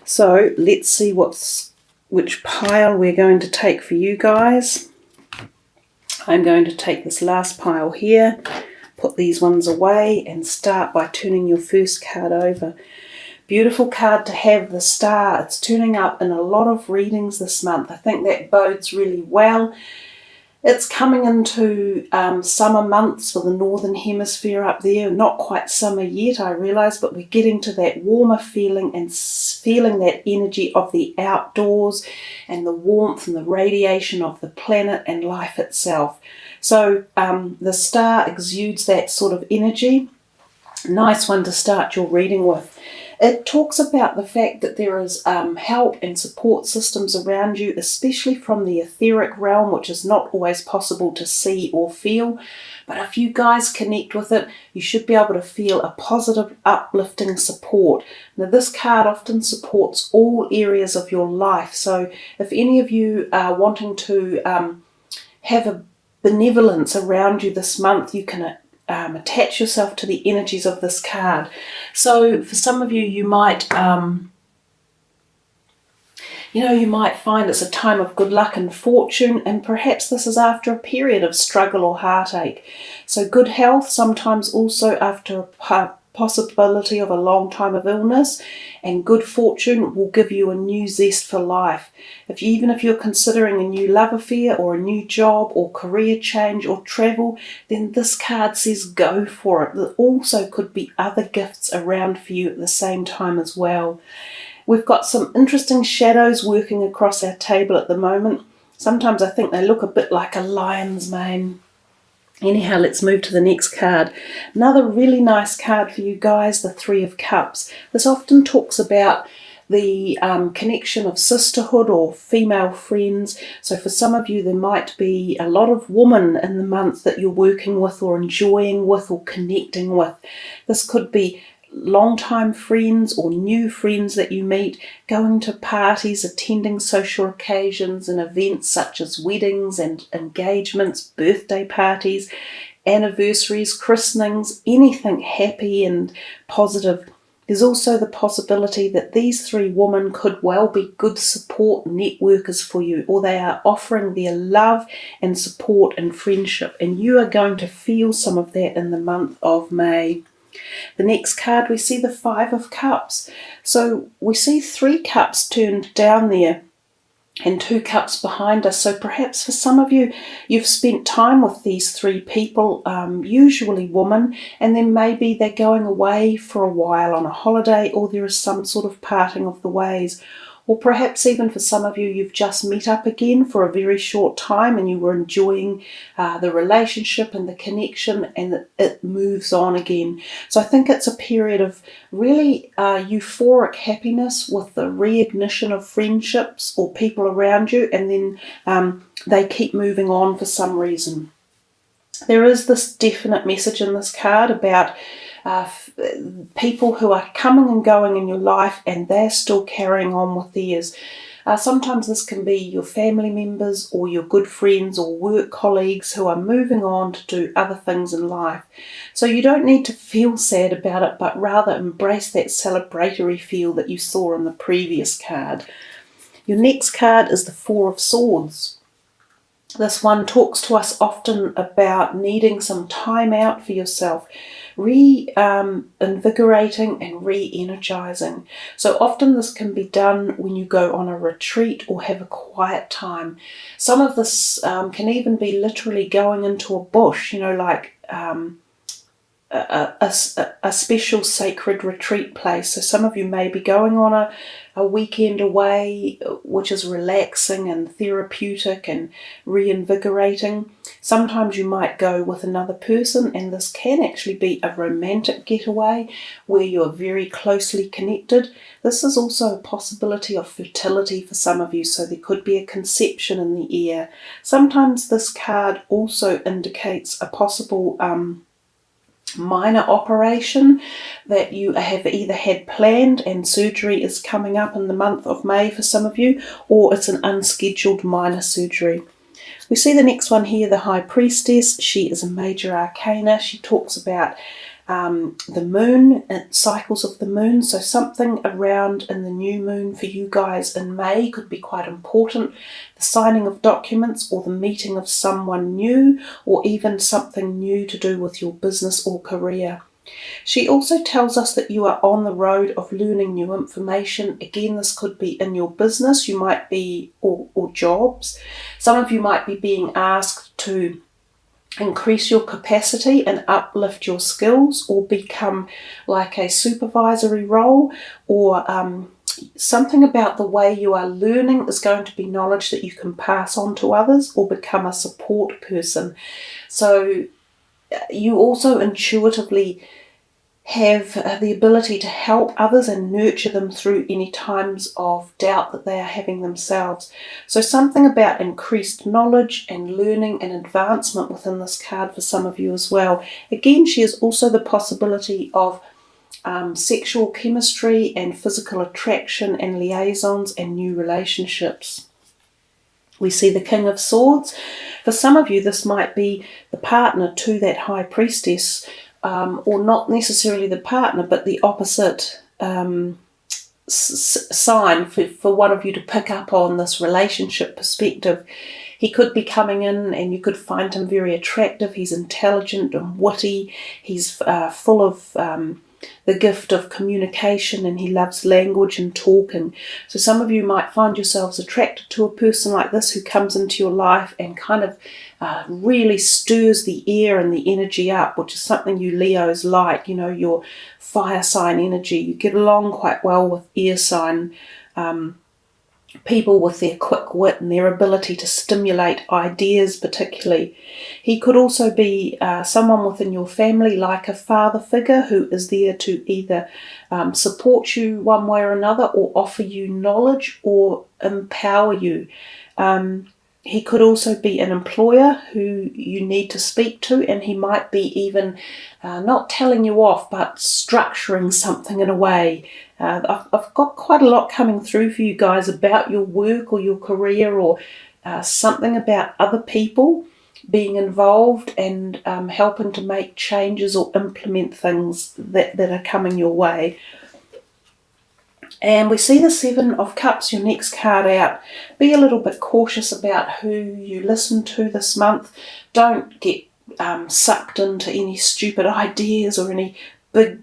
So let's see which pile we're going to take for you guys. I'm going to take this last pile here, put these ones away, and start by turning your first card over. Beautiful card to have, the Star. It's turning up in a lot of readings this month. I think that bodes really well. It's coming into summer months for the Northern Hemisphere up there. Not quite summer yet, I realise, but we're getting to that warmer feeling and feeling that energy of the outdoors and the warmth and the radiation of the planet and life itself. So the Star exudes that sort of energy. Nice one to start your reading with. It talks about the fact that there is help and support systems around you, especially from the etheric realm, which is not always possible to see or feel. But if you guys connect with it, you should be able to feel a positive, uplifting support. Now, this card often supports all areas of your life. So if any of you are wanting to have a benevolence around you this month, you can attach yourself to the energies of this card. So for some of you, you might you might find it's a time of good luck and fortune, and perhaps this is after a period of struggle or heartache. So good health, sometimes also after a possibility of a long time of illness, and good fortune will give you a new zest for life. Even if you're considering a new love affair or a new job or career change or travel, then this card says go for it. There also could be other gifts around for you at the same time as well. We've got some interesting shadows working across our table at the moment. Sometimes I think they look a bit like a lion's mane. Anyhow, let's move to the next card. Another really nice card for you guys, the Three of Cups. This often talks about the connection of sisterhood or female friends. So for some of you, there might be a lot of women in the month that you're working with or enjoying with or connecting with. This could be long-time friends or new friends that you meet, going to parties, attending social occasions and events such as weddings and engagements, birthday parties, anniversaries, christenings, anything happy and positive. There's also the possibility that these three women could well be good support networkers for you, or they are offering their love and support and friendship, and you are going to feel some of that in the month of May. The next card, we see the Five of Cups. So we see 3 cups turned down there and 2 cups behind us. So perhaps for some of you, you've spent time with these 3 people, usually women, and then maybe they're going away for a while on a holiday, or there is some sort of parting of the ways. Or perhaps even for some of you, you've just met up again for a very short time and you were enjoying the relationship and the connection, and it moves on again. So I think it's a period of really euphoric happiness with the reignition of friendships or people around you, and then they keep moving on for some reason. There is this definite message in this card about people who are coming and going in your life and they're still carrying on with theirs. Sometimes this can be your family members or your good friends or work colleagues who are moving on to do other things in life. So you don't need to feel sad about it, but rather embrace that celebratory feel that you saw in the previous card. Your next card is the Four of Swords. This one talks to us often about needing some time out for yourself, reinvigorating and re-energizing. So often this can be done when you go on a retreat or have a quiet time. Some of this can even be literally going into a bush, like a special sacred retreat place. So some of you may be going on a weekend away, which is relaxing and therapeutic and reinvigorating. Sometimes you might go with another person, and this can actually be a romantic getaway where you're very closely connected. This is also a possibility of fertility for some of you, so there could be a conception in the air. Sometimes this card also indicates a possible minor operation that you have either had planned and surgery is coming up in the month of May for some of you, or it's an unscheduled minor surgery. We see the next one here, the High Priestess. She is a major arcana. She talks about the moon, cycles of the moon. So something around in the new moon for you guys in May could be quite important. The signing of documents or the meeting of someone new, or even something new to do with your business or career. She also tells us that you are on the road of learning new information. Again, this could be in your business, you might be, or jobs. Some of you might be being asked to increase your capacity and uplift your skills, or become like a supervisory role, or something about the way you are learning is going to be knowledge that you can pass on to others, or become a support person. So you also intuitively have the ability to help others and nurture them through any times of doubt that they are having themselves. So something about increased knowledge and learning and advancement within this card for some of you as well. Again, she has also the possibility of sexual chemistry and physical attraction and liaisons and new relationships. We see the King of Swords. For some of you, this might be the partner to that High Priestess, or not necessarily the partner, but the opposite sign for one of you to pick up on this relationship perspective. He could be coming in and you could find him very attractive. He's intelligent and witty. He's full of the gift of communication, and he loves language and talking. So some of you might find yourselves attracted to a person like this who comes into your life and kind of really stirs the air and the energy up, which is something you Leos like, you know, your fire sign energy. You get along quite well with air sign people with their quick wit and their ability to stimulate ideas particularly. He could also be someone within your family, like a father figure, who is there to either support you one way or another, or offer you knowledge or empower you. He could also be an employer who you need to speak to, and he might be even not telling you off, but structuring something in a way. I've got quite a lot coming through for you guys about your work or your career, or something about other people being involved and helping to make changes or implement things that are coming your way. And we see the Seven of Cups, your next card out. Be a little bit cautious about who you listen to this month. Don't get sucked into any stupid ideas or any big,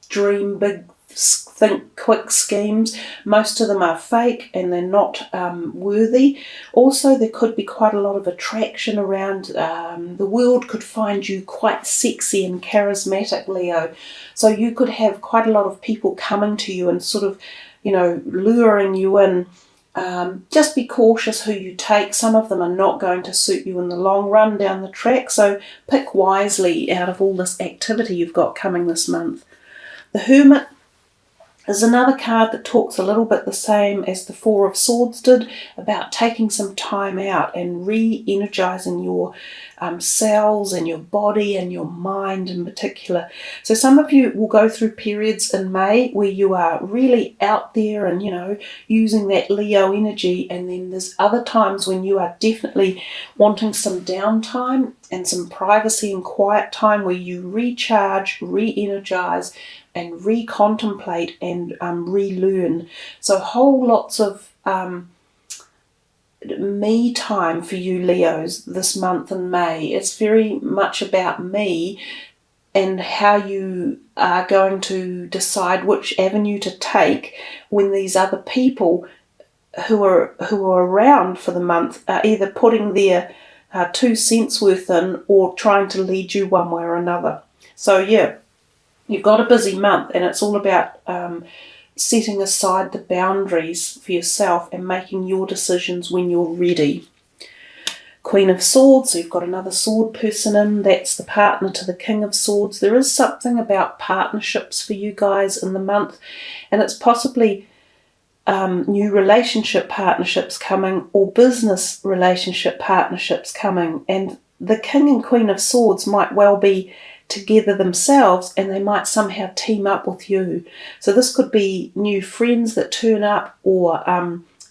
dream big, think quick schemes. Most of them are fake and they're not worthy. Also, there could be quite a lot of attraction around. The world could find you quite sexy and charismatic, Leo. So you could have quite a lot of people coming to you and sort of, luring you in. Just be cautious who you take. Some of them are not going to suit you in the long run down the track. So pick wisely out of all this activity you've got coming this month. The Hermit is another card that talks a little bit the same as the Four of Swords did, about taking some time out and re-energizing your cells and your body and your mind in particular. So some of you will go through periods in May where you are really out there and, using that Leo energy, and then there's other times when you are definitely wanting some downtime and some privacy and quiet time where you recharge, re-energize, and re-contemplate and relearn. So whole lots of me time for you Leos this month in May. It's very much about me and how you are going to decide which avenue to take when these other people who are around for the month are either putting their 2 cents worth in or trying to lead you one way or another. So yeah, you've got a busy month, and it's all about setting aside the boundaries for yourself and making your decisions when you're ready. Queen of Swords, so you've got another sword person in. That's the partner to the King of Swords. There is something about partnerships for you guys in the month, and it's possibly new relationship partnerships coming, or business relationship partnerships coming. And the King and Queen of Swords might well be together themselves, and they might somehow team up with you. So this could be new friends that turn up, or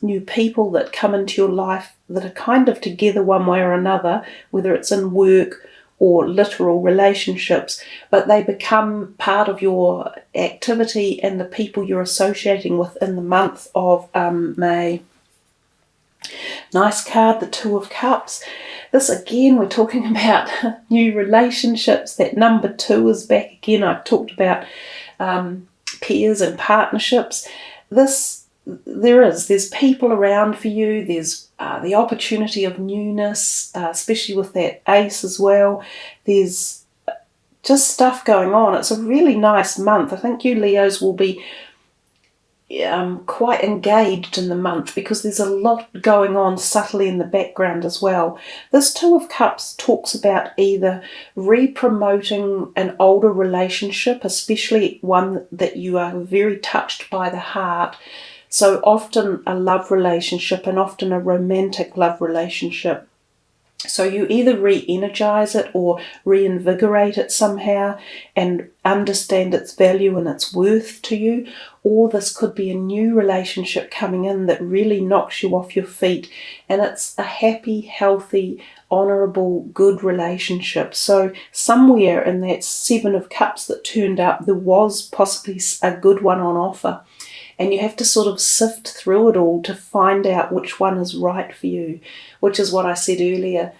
new people that come into your life that are kind of together one way or another, whether it's in work or literal relationships, but they become part of your activity and the people you're associating with in the month of May. Nice card, the Two of Cups. This again, we're talking about new relationships. That number 2 is back again. I've talked about peers and partnerships. There's people around for you. There's the opportunity of newness, especially with that Ace as well. There's just stuff going on. It's a really nice month. I think you Leos will be quite engaged in the month because there's a lot going on subtly in the background as well. This Two of Cups talks about either re-promoting an older relationship, especially one that you are very touched by the heart. So often a love relationship, and often a romantic love relationship. So you either re-energize it or reinvigorate it somehow and understand its value and its worth to you. Or this could be a new relationship coming in that really knocks you off your feet. And it's a happy, healthy, honourable, good relationship. So somewhere in that Seven of Cups that turned up, there was possibly a good one on offer. And you have to sort of sift through it all to find out which one is right for you, which is what I said earlier.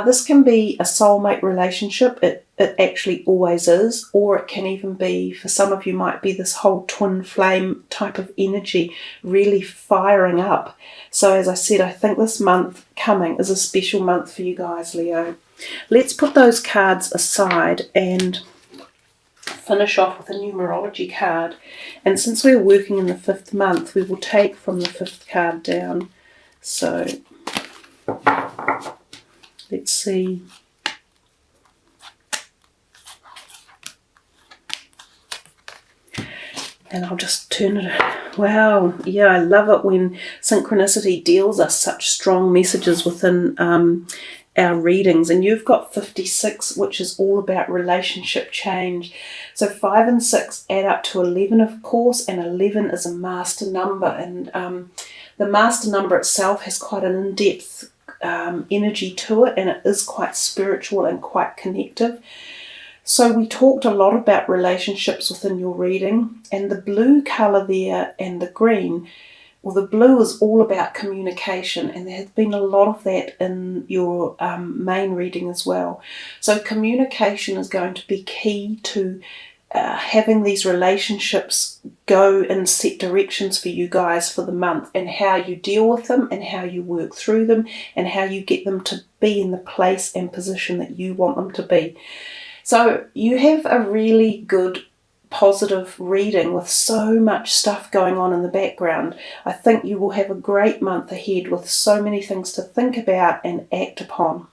This can be a soulmate relationship. It actually always is. Or it can even be, for some of you, might be this whole twin flame type of energy really firing up. So as I said, I think this month coming is a special month for you guys, Leo. Let's put those cards aside and finish off with a numerology card. And since we're working in the 5th month, we will take from the 5th card down. So let's see. And I'll just turn it. Wow, yeah, I love it when synchronicity deals us such strong messages within our readings. And you've got 56, which is all about relationship change. So 5 and 6 add up to 11, of course, and 11 is a master number. And the master number itself has quite an in-depth energy to it, and it is quite spiritual and quite connective. So we talked a lot about relationships within your reading, and the blue colour there and the green, well, the blue is all about communication, and there has been a lot of that in your main reading as well. So communication is going to be key to having these relationships go in set directions for you guys for the month, and how you deal with them and how you work through them and how you get them to be in the place and position that you want them to be. So you have a really good positive reading with so much stuff going on in the background. I think you will have a great month ahead with so many things to think about and act upon.